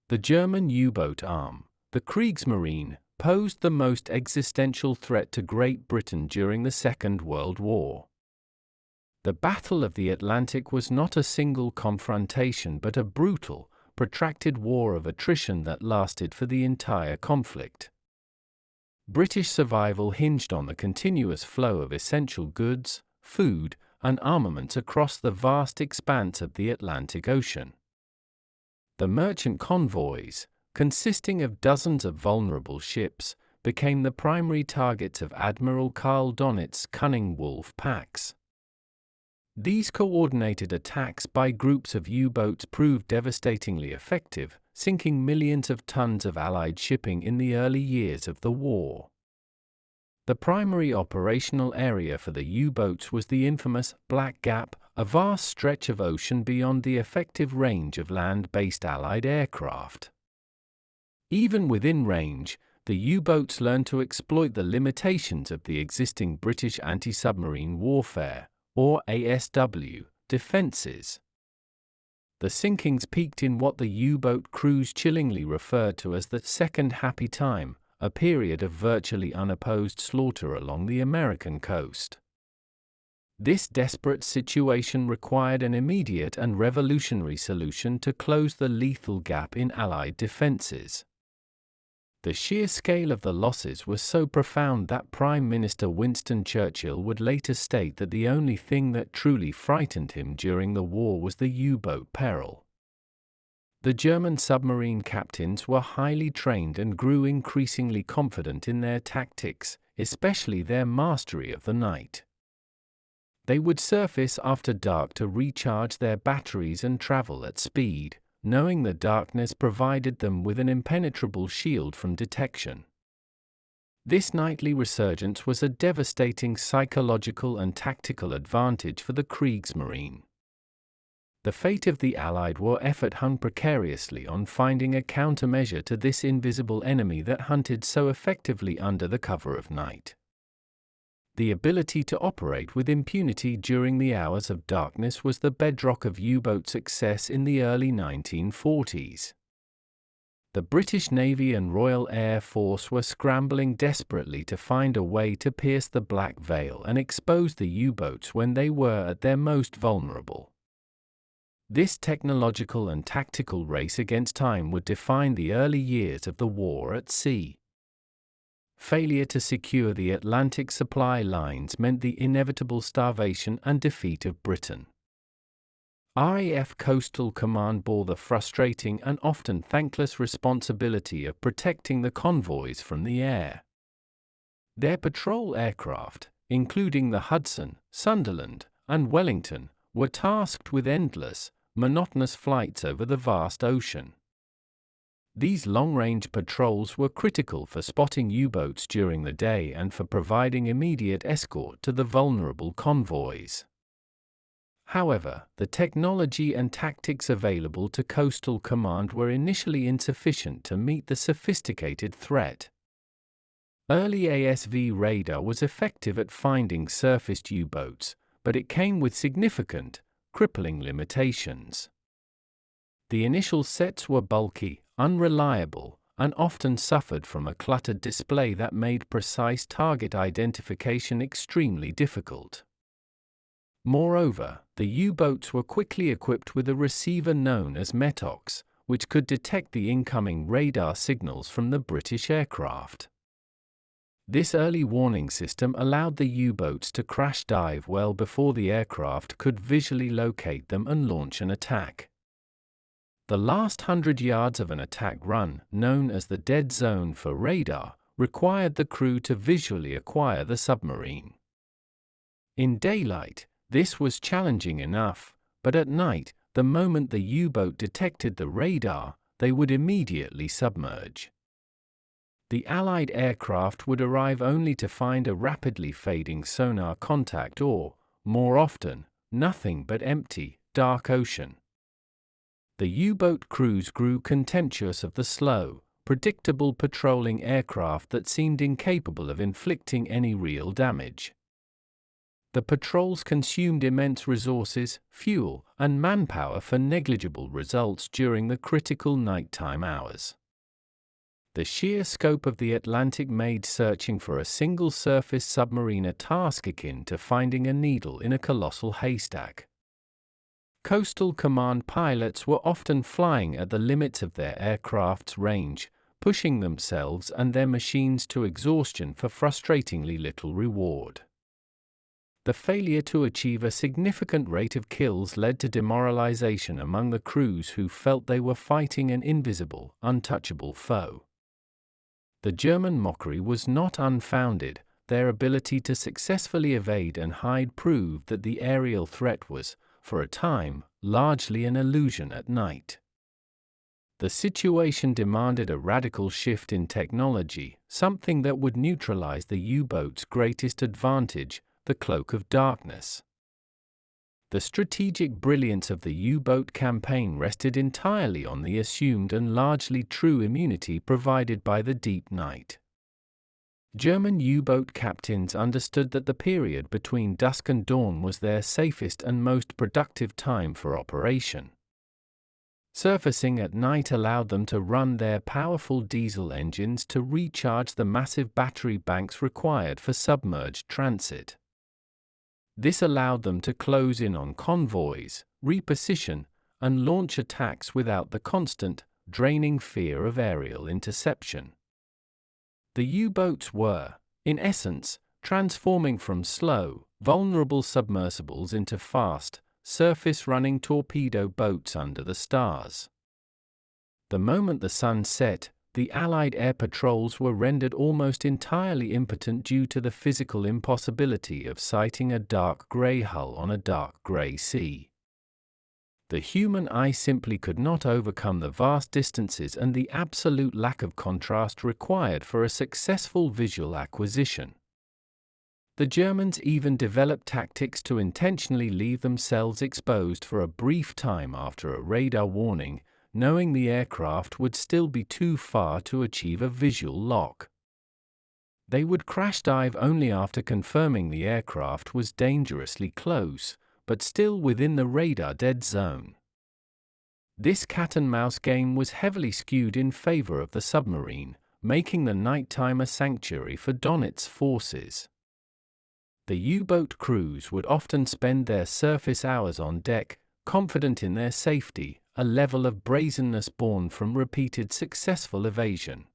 The German U-boat arm, the Kriegsmarine, posed the most existential threat to Great Britain during the Second World War. The Battle of the Atlantic was not a single confrontation but a brutal, protracted war of attrition that lasted for the entire conflict. British survival hinged on the continuous flow of essential goods, food, and armaments across the vast expanse of the Atlantic Ocean. The merchant convoys, consisting of dozens of vulnerable ships, became the primary targets of Admiral Karl Donit's cunning wolfpacks. These coordinated attacks by groups of U-boats proved devastatingly effective, sinking millions of tons of Allied shipping in the early years of the war. The primary operational area for the U-boats was the infamous Black Gap, a vast stretch of ocean beyond the effective range of land-based Allied aircraft. Even within range, the U-boats learned to exploit the limitations of the existing British anti-submarine warfare, or ASW, defenses. The sinkings peaked in what the U-boat crews chillingly referred to as the Second Happy Time, a period of virtually unopposed slaughter along the American coast. This desperate situation required an immediate and revolutionary solution to close the lethal gap in Allied defenses. The sheer scale of the losses was so profound that Prime Minister Winston Churchill would later state that the only thing that truly frightened him during the war was the U-boat peril. The German submarine captains were highly trained and grew increasingly confident in their tactics, especially their mastery of the night. They would surface after dark to recharge their batteries and travel at speed, knowing the darkness provided them with an impenetrable shield from detection. This nightly resurgence was a devastating psychological and tactical advantage for the Kriegsmarine. The fate of the Allied war effort hung precariously on finding a countermeasure to this invisible enemy that hunted so effectively under the cover of night. The ability to operate with impunity during the hours of darkness was the bedrock of U-boat success in the early 1940s. The British Navy and Royal Air Force were scrambling desperately to find a way to pierce the Black Veil and expose the U-boats when they were at their most vulnerable. This technological and tactical race against time would define the early years of the war at sea. Failure to secure the Atlantic supply lines meant the inevitable starvation and defeat of Britain. RAF Coastal Command bore the frustrating and often thankless responsibility of protecting the convoys from the air. Their patrol aircraft, including the Hudson, Sunderland, and Wellington, were tasked with endless, monotonous flights over the vast ocean. These long-range patrols were critical for spotting U-boats during the day and for providing immediate escort to the vulnerable convoys. However, the technology and tactics available to Coastal Command were initially insufficient to meet the sophisticated threat. Early ASV radar was effective at finding surfaced U-boats, but it came with significant, crippling limitations. The initial sets were bulky, unreliable, and often suffered from a cluttered display that made precise target identification extremely difficult. Moreover, the U-boats were quickly equipped with a receiver known as METOX, which could detect the incoming radar signals from the British aircraft. This early warning system allowed the U-boats to crash dive well before the aircraft could visually locate them and launch an attack. The last 100 yards of an attack run, known as the dead zone for radar, required the crew to visually acquire the submarine. In daylight, this was challenging enough, but at night, the moment the U-boat detected the radar, they would immediately submerge. The Allied aircraft would arrive only to find a rapidly fading sonar contact or, more often, nothing but empty, dark ocean. The U-boat crews grew contemptuous of the slow, predictable patrolling aircraft that seemed incapable of inflicting any real damage. The patrols consumed immense resources, fuel, and manpower for negligible results during the critical nighttime hours. The sheer scope of the Atlantic made searching for a single surface submarine a task akin to finding a needle in a colossal haystack. Coastal command pilots were often flying at the limits of their aircraft's range, pushing themselves and their machines to exhaustion for frustratingly little reward. The failure to achieve a significant rate of kills led to demoralization among the crews who felt they were fighting an invisible, untouchable foe. The German mockery was not unfounded. Their ability to successfully evade and hide proved that the aerial threat was, for a time, largely an illusion at night. The situation demanded a radical shift in technology, something that would neutralize the U-boat's greatest advantage, the cloak of darkness. The strategic brilliance of the U-boat campaign rested entirely on the assumed and largely true immunity provided by the deep night. German U-boat captains understood that the period between dusk and dawn was their safest and most productive time for operation. Surfacing at night allowed them to run their powerful diesel engines to recharge the massive battery banks required for submerged transit. This allowed them to close in on convoys, reposition, and launch attacks without the constant, draining fear of aerial interception. The U-boats were, in essence, transforming from slow, vulnerable submersibles into fast, surface-running torpedo boats under the stars. The moment the sun set, the Allied air patrols were rendered almost entirely impotent due to the physical impossibility of sighting a dark gray hull on a dark gray sea. The human eye simply could not overcome the vast distances and the absolute lack of contrast required for a successful visual acquisition. The Germans even developed tactics to intentionally leave themselves exposed for a brief time after a radar warning, knowing the aircraft would still be too far to achieve a visual lock. They would crash dive only after confirming the aircraft was dangerously close, but still within the radar dead zone. This cat-and-mouse game was heavily skewed in favor of the submarine, making the nighttime a sanctuary for Donet's forces. The U-boat crews would often spend their surface hours on deck, confident in their safety, a level of brazenness born from repeated successful evasion.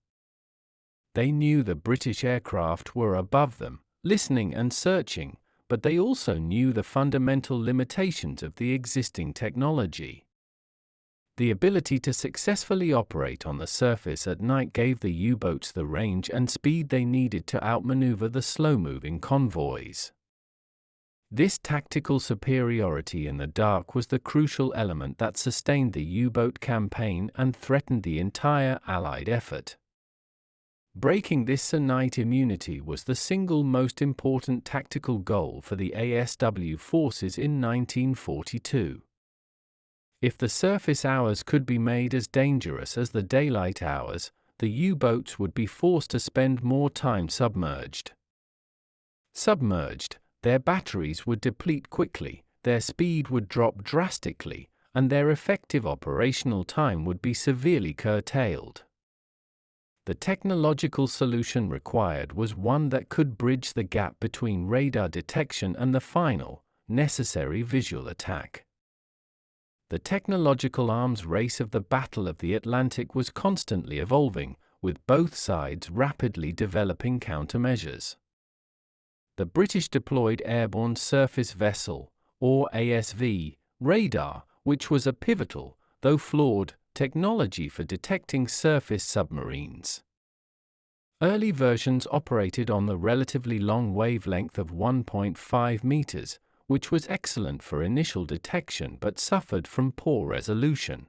They knew the British aircraft were above them, listening and searching, but they also knew the fundamental limitations of the existing technology. The ability to successfully operate on the surface at night gave the U-boats the range and speed they needed to outmaneuver the slow-moving convoys. This tactical superiority in the dark was the crucial element that sustained the U-boat campaign and threatened the entire Allied effort. Breaking this night immunity was the single most important tactical goal for the ASW forces in 1942. If the surface hours could be made as dangerous as the daylight hours, the U-boats would be forced to spend more time submerged. Submerged, their batteries would deplete quickly, their speed would drop drastically, and their effective operational time would be severely curtailed. The technological solution required was one that could bridge the gap between radar detection and the final, necessary visual attack. The technological arms race of the Battle of the Atlantic was constantly evolving, with both sides rapidly developing countermeasures. The British deployed Airborne Surface Vessel, or ASV, radar, which was a pivotal, though flawed, technology for detecting surface submarines. Early versions operated on the relatively long wavelength of 1.5 meters, which was excellent for initial detection but suffered from poor resolution.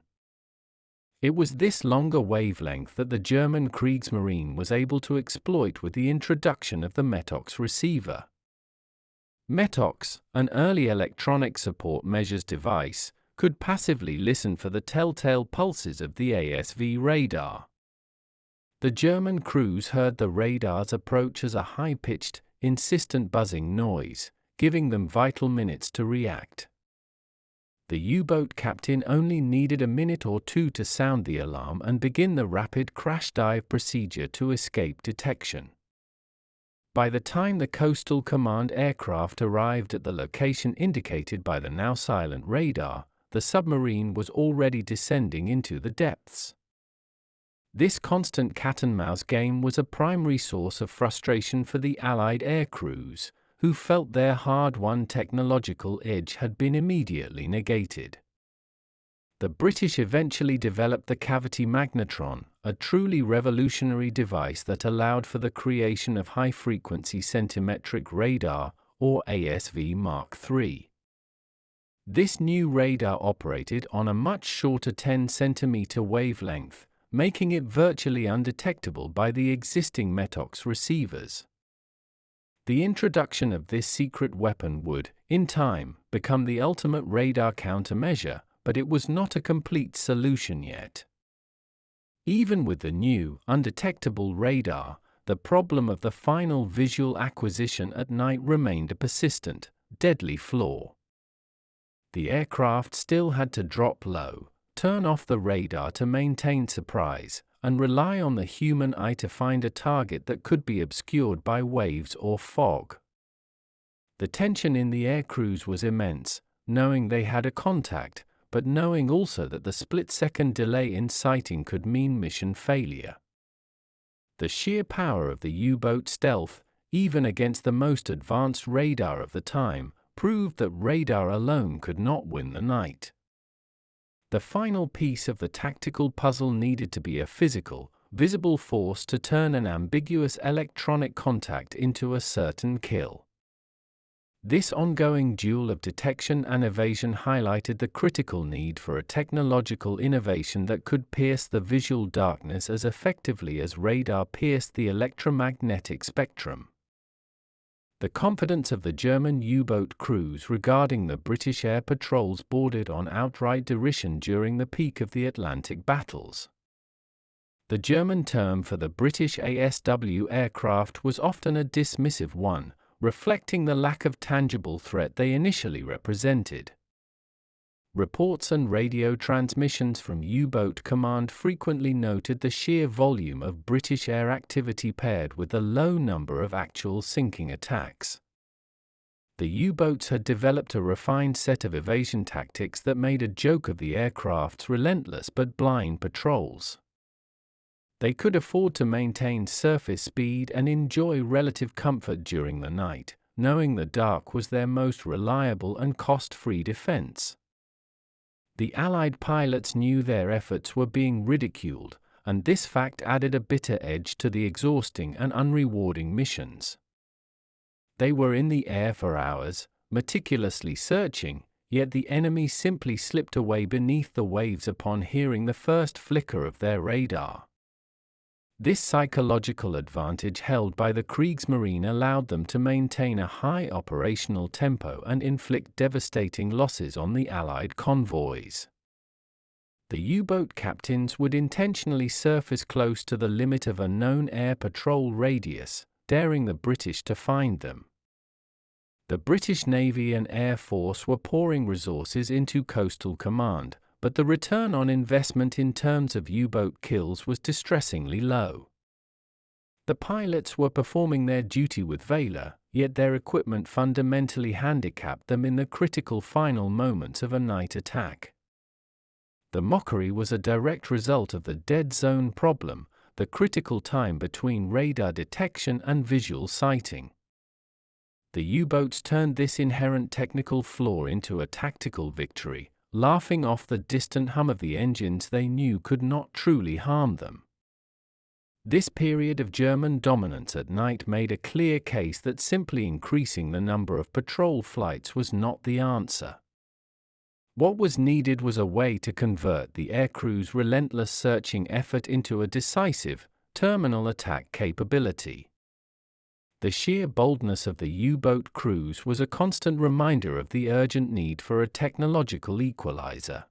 It was this longer wavelength that the German Kriegsmarine was able to exploit with the introduction of the METOX receiver. METOX, an early electronic support measures device, could passively listen for the telltale pulses of the ASV radar. The German crews heard the radar's approach as a high-pitched, insistent buzzing noise, giving them vital minutes to react. The U-boat captain only needed a minute or two to sound the alarm and begin the rapid crash dive procedure to escape detection. By the time the Coastal Command aircraft arrived at the location indicated by the now silent radar, the submarine was already descending into the depths. This constant cat-and-mouse game was a primary source of frustration for the Allied air crews, who felt their hard-won technological edge had been immediately negated. The British eventually developed the cavity magnetron, a truly revolutionary device that allowed for the creation of high-frequency centimetric radar, or ASV Mark III. This new radar operated on a much shorter 10-centimeter wavelength, making it virtually undetectable by the existing Metox receivers. The introduction of this secret weapon would, in time, become the ultimate radar countermeasure, but it was not a complete solution yet. Even with the new, undetectable radar, the problem of the final visual acquisition at night remained a persistent, deadly flaw. The aircraft still had to drop low, turn off the radar to maintain surprise, and rely on the human eye to find a target that could be obscured by waves or fog. The tension in the aircrews was immense, knowing they had a contact, but knowing also that the split-second delay in sighting could mean mission failure. The sheer power of the U-boat stealth, even against the most advanced radar of the time, proved that radar alone could not win the night. The final piece of the tactical puzzle needed to be a physical, visible force to turn an ambiguous electronic contact into a certain kill. This ongoing duel of detection and evasion highlighted the critical need for a technological innovation that could pierce the visual darkness as effectively as radar pierced the electromagnetic spectrum. The confidence of the German U-boat crews regarding the British air patrols bordered on outright derision during the peak of the Atlantic battles. The German term for the British ASW aircraft was often a dismissive one, reflecting the lack of tangible threat they initially represented. Reports and radio transmissions from U-boat command frequently noted the sheer volume of British air activity paired with the low number of actual sinking attacks. The U-boats had developed a refined set of evasion tactics that made a joke of the aircraft's relentless but blind patrols. They could afford to maintain surface speed and enjoy relative comfort during the night, knowing the dark was their most reliable and cost-free defense. The Allied pilots knew their efforts were being ridiculed, and this fact added a bitter edge to the exhausting and unrewarding missions. They were in the air for hours, meticulously searching, yet the enemy simply slipped away beneath the waves upon hearing the first flicker of their radar. This psychological advantage held by the Kriegsmarine allowed them to maintain a high operational tempo and inflict devastating losses on the Allied convoys. The U-boat captains would intentionally surface close to the limit of a known air patrol radius, daring the British to find them. The British Navy and Air Force were pouring resources into Coastal Command, but the return on investment in terms of U-boat kills was distressingly low. The pilots were performing their duty with valor, yet their equipment fundamentally handicapped them in the critical final moments of a night attack. The mockery was a direct result of the dead zone problem, the critical time between radar detection and visual sighting. The U-boats turned this inherent technical flaw into a tactical victory, laughing off the distant hum of the engines they knew could not truly harm them. This period of German dominance at night made a clear case that simply increasing the number of patrol flights was not the answer. What was needed was a way to convert the aircrew's relentless searching effort into a decisive, terminal attack capability. The sheer boldness of the U-boat crews was a constant reminder of the urgent need for a technological equalizer.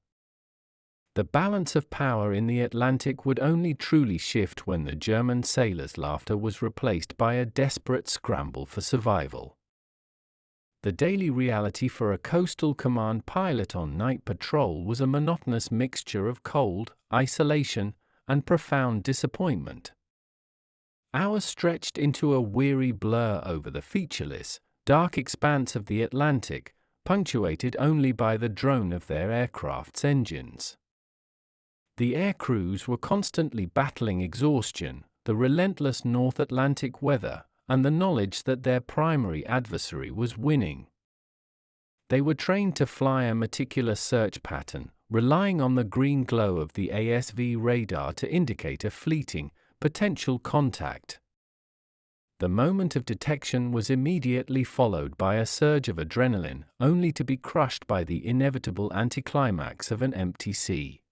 The balance of power in the Atlantic would only truly shift when the German sailors' laughter was replaced by a desperate scramble for survival. The daily reality for a coastal command pilot on night patrol was a monotonous mixture of cold, isolation, and profound disappointment. Hours stretched into a weary blur over the featureless, dark expanse of the Atlantic, punctuated only by the drone of their aircraft's engines. The air crews were constantly battling exhaustion, the relentless North Atlantic weather, and the knowledge that their primary adversary was winning. They were trained to fly a meticulous search pattern, relying on the green glow of the ASW radar to indicate a fleeting, potential contact. The moment of detection was immediately followed by a surge of adrenaline, only to be crushed by the inevitable anticlimax of an empty sea.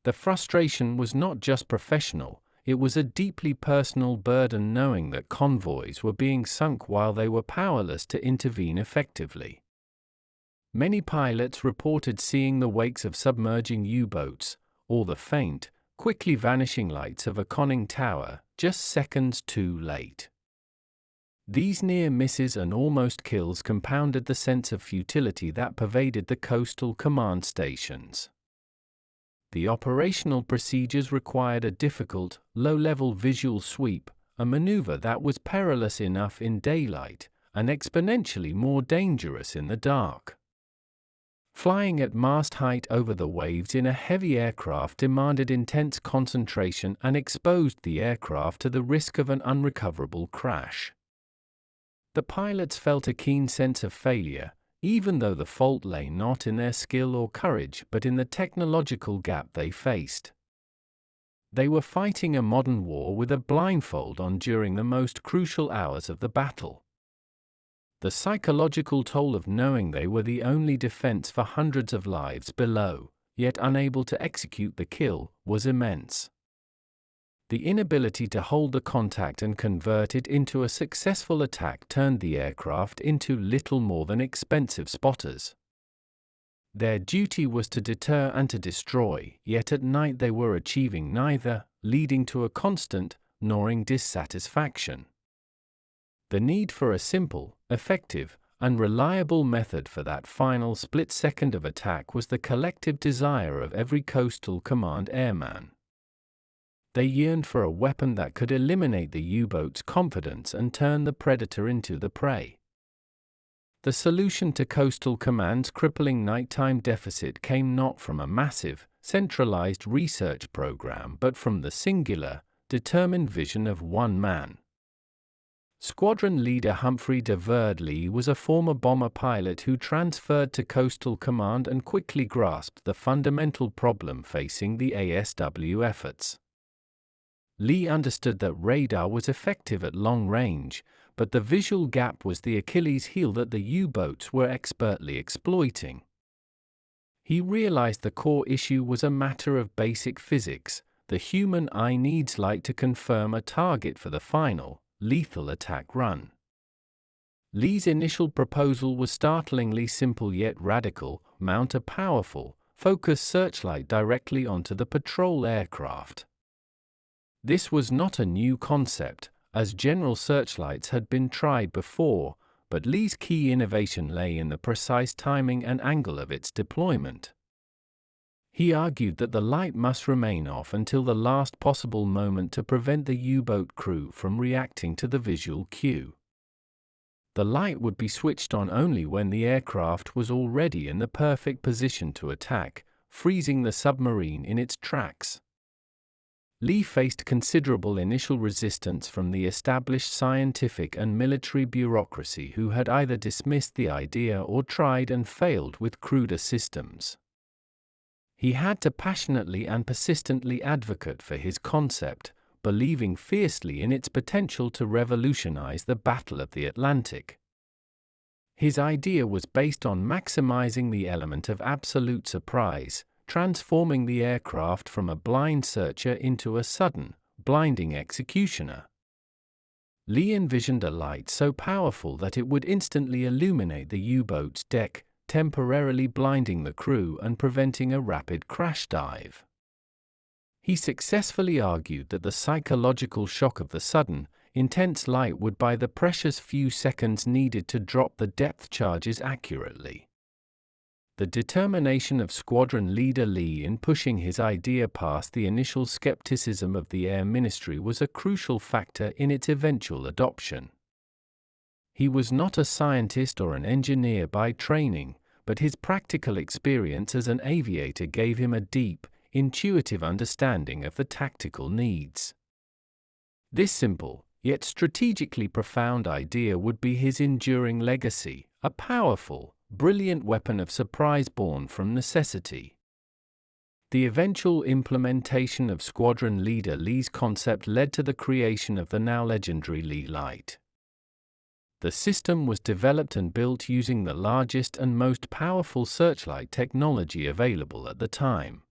The frustration was not just professional, it was a deeply personal burden knowing that convoys were being sunk while they were powerless to intervene effectively. Many pilots reported seeing the wakes of submerging U-boats, or the faint, quickly vanishing lights of a conning tower, just seconds too late. These near misses and almost kills compounded the sense of futility that pervaded the coastal command stations. The operational procedures required a difficult, low-level visual sweep, a maneuver that was perilous enough in daylight, and exponentially more dangerous in the dark. Flying at mast height over the waves in a heavy aircraft demanded intense concentration and exposed the aircraft to the risk of an unrecoverable crash. The pilots felt a keen sense of failure, even though the fault lay not in their skill or courage but in the technological gap they faced. They were fighting a modern war with a blindfold on during the most crucial hours of the battle. The psychological toll of knowing they were the only defense for hundreds of lives below, yet unable to execute the kill, was immense. The inability to hold the contact and convert it into a successful attack turned the aircraft into little more than expensive spotters. Their duty was to deter and to destroy, yet at night they were achieving neither, leading to a constant, gnawing dissatisfaction. The need for a simple, effective, and reliable method for that final split second of attack was the collective desire of every coastal command airman. They yearned for a weapon that could eliminate the U-boat's confidence and turn the predator into the prey. The solution to Coastal Command's crippling nighttime deficit came not from a massive, centralized research program but from the singular, determined vision of one man. Squadron leader Humphrey de Verdley was a former bomber pilot who transferred to Coastal Command and quickly grasped the fundamental problem facing the ASW efforts. Lee understood that radar was effective at long range, but the visual gap was the Achilles heel that the U-boats were expertly exploiting. He realized the core issue was a matter of basic physics. The human eye needs light to confirm a target for the final, lethal attack run. Lee's initial proposal was startlingly simple yet radical: mount a powerful, focused searchlight directly onto the patrol aircraft. This was not a new concept, as general searchlights had been tried before, but Lee's key innovation lay in the precise timing and angle of its deployment. He argued that the light must remain off until the last possible moment to prevent the U-boat crew from reacting to the visual cue. The light would be switched on only when the aircraft was already in the perfect position to attack, freezing the submarine in its tracks. Lee faced considerable initial resistance from the established scientific and military bureaucracy who had either dismissed the idea or tried and failed with cruder systems. He had to passionately and persistently advocate for his concept, believing fiercely in its potential to revolutionize the Battle of the Atlantic. His idea was based on maximizing the element of absolute surprise, transforming the aircraft from a blind searcher into a sudden, blinding executioner. Lee envisioned a light so powerful that it would instantly illuminate the U-boat's deck, temporarily blinding the crew and preventing a rapid crash dive. He successfully argued that the psychological shock of the sudden, intense light would buy the precious few seconds needed to drop the depth charges accurately. The determination of Squadron Leader Leigh in pushing his idea past the initial skepticism of the Air Ministry was a crucial factor in its eventual adoption. He was not a scientist or an engineer by training, but his practical experience as an aviator gave him a deep, intuitive understanding of the tactical needs. This simple, yet strategically profound idea would be his enduring legacy, a powerful, brilliant weapon of surprise born from necessity. The eventual implementation of Squadron Leader Leigh's concept led to the creation of the now legendary Leigh Light. The system was developed and built using the largest and most powerful searchlight technology available at the time.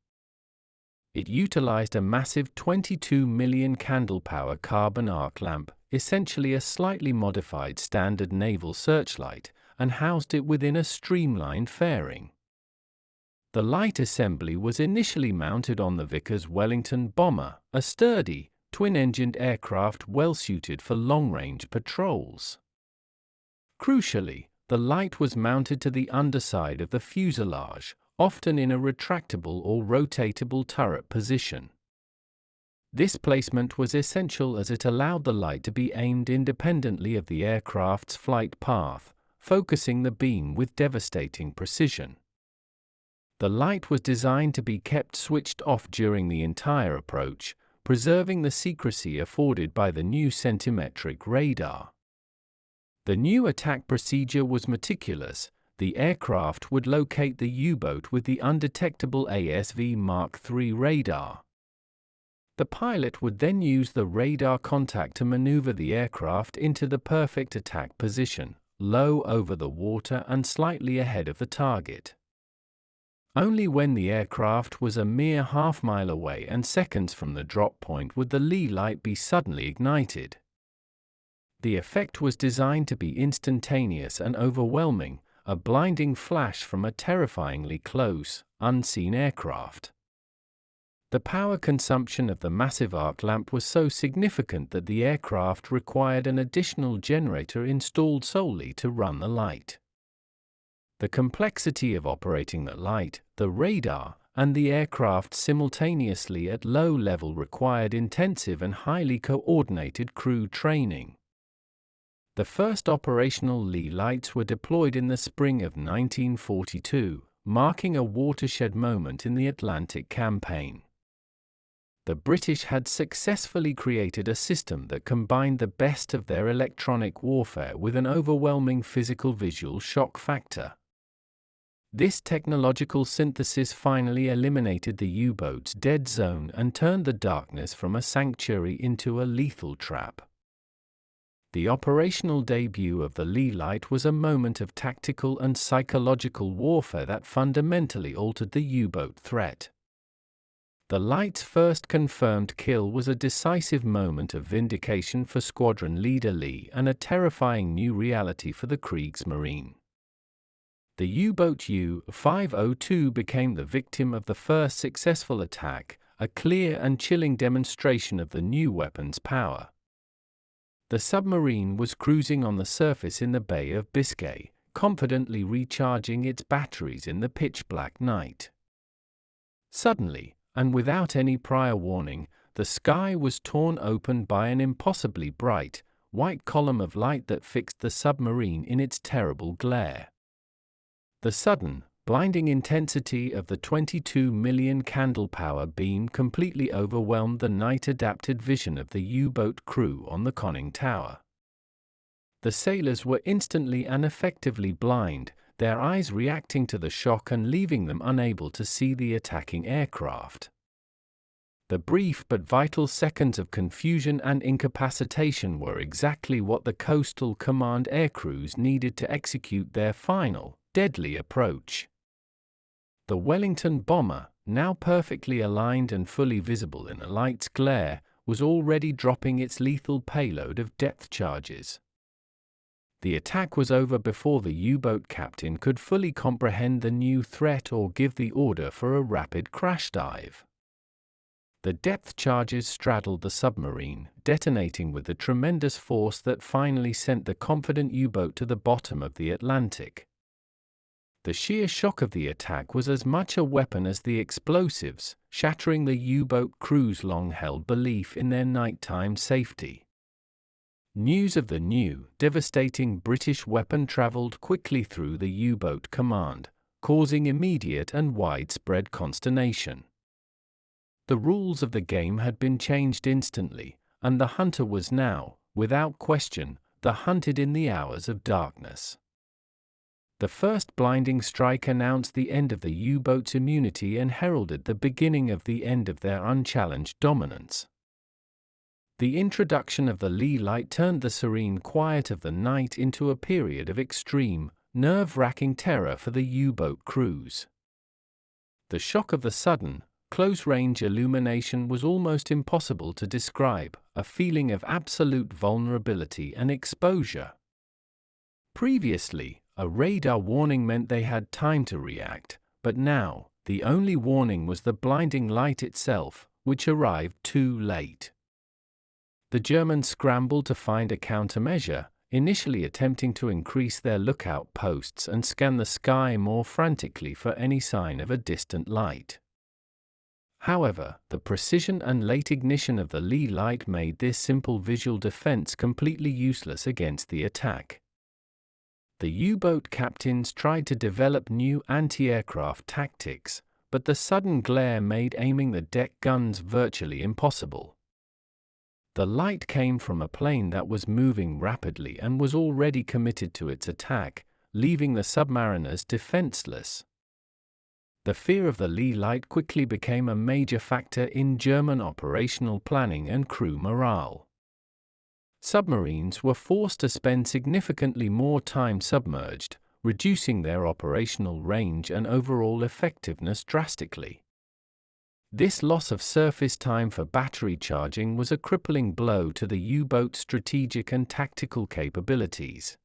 It utilized a massive 22 million candle-power carbon arc lamp, essentially a slightly modified standard naval searchlight, and housed it within a streamlined fairing. The light assembly was initially mounted on the Vickers Wellington bomber, a sturdy, twin-engined aircraft well-suited for long-range patrols. Crucially, the light was mounted to the underside of the fuselage, often in a retractable or rotatable turret position. This placement was essential as it allowed the light to be aimed independently of the aircraft's flight path, focusing the beam with devastating precision. The light was designed to be kept switched off during the entire approach, preserving the secrecy afforded by the new centimetric radar. The new attack procedure was meticulous. The aircraft would locate the U-boat with the undetectable ASW Mark III radar. The pilot would then use the radar contact to maneuver the aircraft into the perfect attack position, low over the water and slightly ahead of the target. Only when the aircraft was a mere half-mile away and seconds from the drop point would the Leigh Light be suddenly ignited. The effect was designed to be instantaneous and overwhelming, a blinding flash from a terrifyingly close, unseen aircraft. The power consumption of the massive arc lamp was so significant that the aircraft required an additional generator installed solely to run the light. The complexity of operating the light, the radar, and the aircraft simultaneously at low level required intensive and highly coordinated crew training. The first operational Leigh Lights were deployed in the spring of 1942, marking a watershed moment in the Atlantic campaign. The British had successfully created a system that combined the best of their electronic warfare with an overwhelming physical visual shock factor. This technological synthesis finally eliminated the U-boat's dead zone and turned the darkness from a sanctuary into a lethal trap. The operational debut of the Leigh Light was a moment of tactical and psychological warfare that fundamentally altered the U-boat threat. The Light's first confirmed kill was a decisive moment of vindication for Squadron Leader Leigh and a terrifying new reality for the Kriegsmarine. The U-boat U-502 became the victim of the first successful attack, a clear and chilling demonstration of the new weapon's power. The submarine was cruising on the surface in the Bay of Biscay, confidently recharging its batteries in the pitch-black night. Suddenly, and without any prior warning, the sky was torn open by an impossibly bright, white column of light that fixed the submarine in its terrible glare. The sudden, blinding intensity of the 22 million candle-power beam completely overwhelmed the night-adapted vision of the U-boat crew on the conning tower. The sailors were instantly and effectively blind, their eyes reacting to the shock and leaving them unable to see the attacking aircraft. The brief but vital seconds of confusion and incapacitation were exactly what the Coastal Command aircrews needed to execute their final, deadly approach. The Wellington bomber, now perfectly aligned and fully visible in the light's glare, was already dropping its lethal payload of depth charges. The attack was over before the U-boat captain could fully comprehend the new threat or give the order for a rapid crash dive. The depth charges straddled the submarine, detonating with the tremendous force that finally sent the confident U-boat to the bottom of the Atlantic. The sheer shock of the attack was as much a weapon as the explosives, shattering the U-boat crew's long-held belief in their nighttime safety. News of the new, devastating British weapon traveled quickly through the U-boat command, causing immediate and widespread consternation. The rules of the game had been changed instantly, and the hunter was now, without question, the hunted in the hours of darkness. The first blinding strike announced the end of the U-boat's immunity and heralded the beginning of the end of their unchallenged dominance. The introduction of the Leigh Light turned the serene quiet of the night into a period of extreme, nerve-wracking terror for the U-boat crews. The shock of the sudden, close-range illumination was almost impossible to describe, a feeling of absolute vulnerability and exposure. Previously, a radar warning meant they had time to react, but now, the only warning was the blinding light itself, which arrived too late. The Germans scrambled to find a countermeasure, initially attempting to increase their lookout posts and scan the sky more frantically for any sign of a distant light. However, the precision and late ignition of the Leigh Light made this simple visual defense completely useless against the attack. The U-boat captains tried to develop new anti-aircraft tactics, but the sudden glare made aiming the deck guns virtually impossible. The light came from a plane that was moving rapidly and was already committed to its attack, leaving the submariners defenseless. The fear of the Leigh Light quickly became a major factor in German operational planning and crew morale. Submarines were forced to spend significantly more time submerged, reducing their operational range and overall effectiveness drastically. This loss of surface time for battery charging was a crippling blow to the U-boat's strategic and tactical capabilities.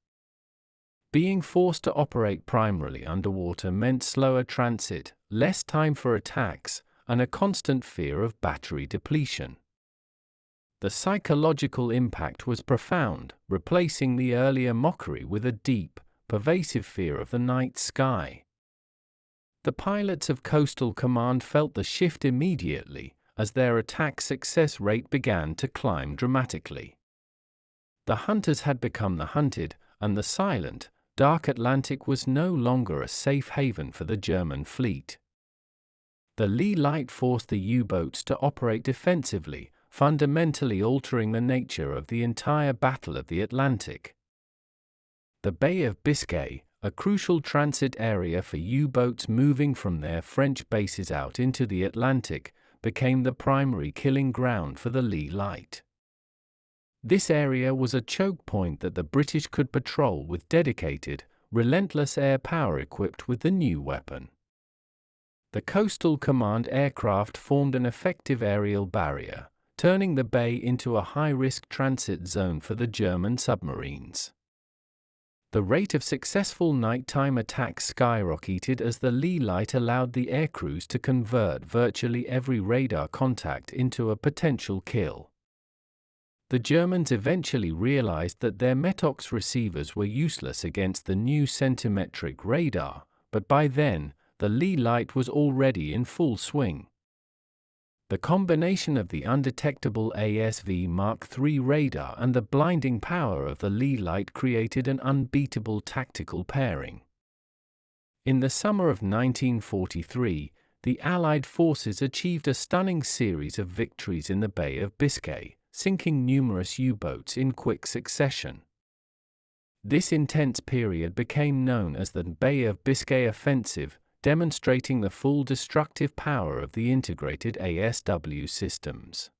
Being forced to operate primarily underwater meant slower transit, less time for attacks, and a constant fear of battery depletion. The psychological impact was profound, replacing the earlier mockery with a deep, pervasive fear of the night sky. The pilots of Coastal Command felt the shift immediately, as their attack success rate began to climb dramatically. The hunters had become the hunted, and the silent, dark Atlantic was no longer a safe haven for the German fleet. The Leigh Light forced the U-boats to operate defensively, fundamentally altering the nature of the entire Battle of the Atlantic. The Bay of Biscay, a crucial transit area for U-boats moving from their French bases out into the Atlantic, became the primary killing ground for the Leigh Light. This area was a choke point that the British could patrol with dedicated, relentless air power equipped with the new weapon. The Coastal Command aircraft formed an effective aerial barrier, turning the bay into a high-risk transit zone for the German submarines. The rate of successful nighttime attacks skyrocketed as the Leigh Light allowed the aircrews to convert virtually every radar contact into a potential kill. The Germans eventually realized that their Metox receivers were useless against the new centimetric radar, but by then, the Leigh Light was already in full swing. The combination of the undetectable ASW Mark III radar and the blinding power of the Leigh Light created an unbeatable tactical pairing. In the summer of 1943, the Allied forces achieved a stunning series of victories in the Bay of Biscay, sinking numerous U-boats in quick succession. This intense period became known as the Bay of Biscay Offensive, demonstrating the full destructive power of the integrated ASW systems.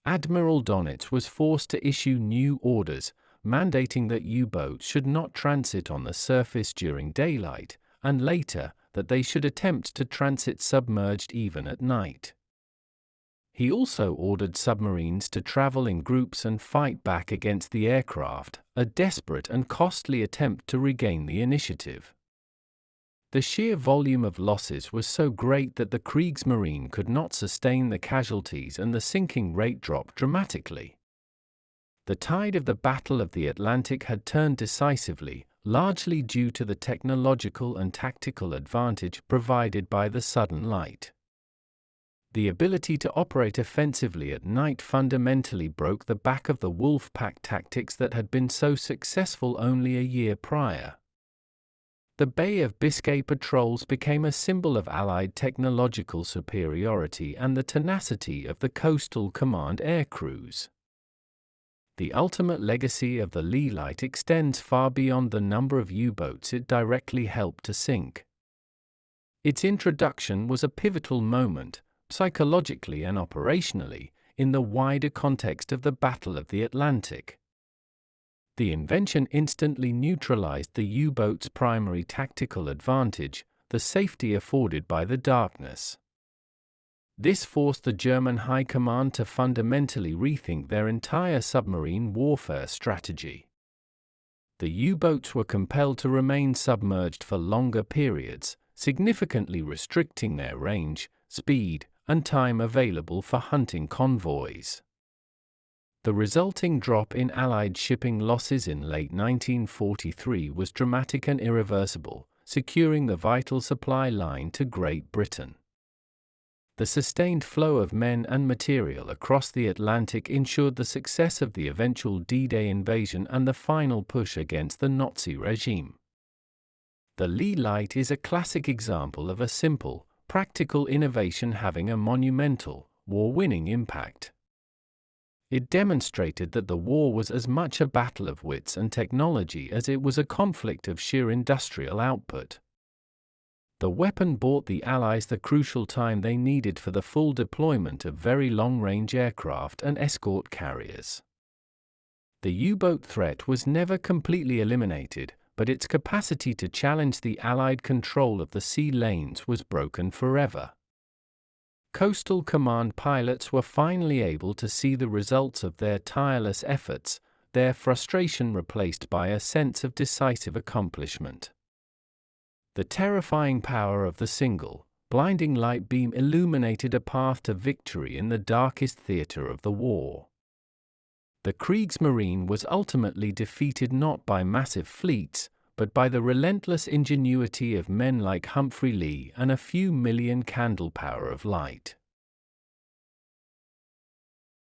Admiral Donitz was forced to issue new orders, mandating that U-boats should not transit on the surface during daylight, and later, that they should attempt to transit submerged even at night. He also ordered submarines to travel in groups and fight back against the aircraft, a desperate and costly attempt to regain the initiative. The sheer volume of losses was so great that the Kriegsmarine could not sustain the casualties and the sinking rate dropped dramatically. The tide of the Battle of the Atlantic had turned decisively, largely due to the technological and tactical advantage provided by the sudden light. The ability to operate offensively at night fundamentally broke the back of the wolfpack tactics that had been so successful only a year prior. The Bay of Biscay patrols became a symbol of Allied technological superiority and the tenacity of the Coastal Command aircrews. The ultimate legacy of the Leigh Light extends far beyond the number of U-boats it directly helped to sink. Its introduction was a pivotal moment, psychologically and operationally, in the wider context of the Battle of the Atlantic. The invention instantly neutralized the U-boat's primary tactical advantage, the safety afforded by the darkness. This forced the German High Command to fundamentally rethink their entire submarine warfare strategy. The U-boats were compelled to remain submerged for longer periods, significantly restricting their range, speed, and time available for hunting convoys. The resulting drop in Allied shipping losses in late 1943 was dramatic and irreversible, securing the vital supply line to Great Britain. The sustained flow of men and material across the Atlantic ensured the success of the eventual D-Day invasion and the final push against the Nazi regime. The Leigh Light is a classic example of a simple, practical innovation having a monumental, war-winning impact. It demonstrated that the war was as much a battle of wits and technology as it was a conflict of sheer industrial output. The weapon bought the Allies the crucial time they needed for the full deployment of very long-range aircraft and escort carriers. The U-boat threat was never completely eliminated, but its capacity to challenge the Allied control of the sea lanes was broken forever. Coastal Command pilots were finally able to see the results of their tireless efforts, their frustration replaced by a sense of decisive accomplishment. The terrifying power of the single, blinding light beam illuminated a path to victory in the darkest theater of the war. The Kriegsmarine was ultimately defeated not by massive fleets, but by the relentless ingenuity of men like Humphrey Lee and a few million candle power of light.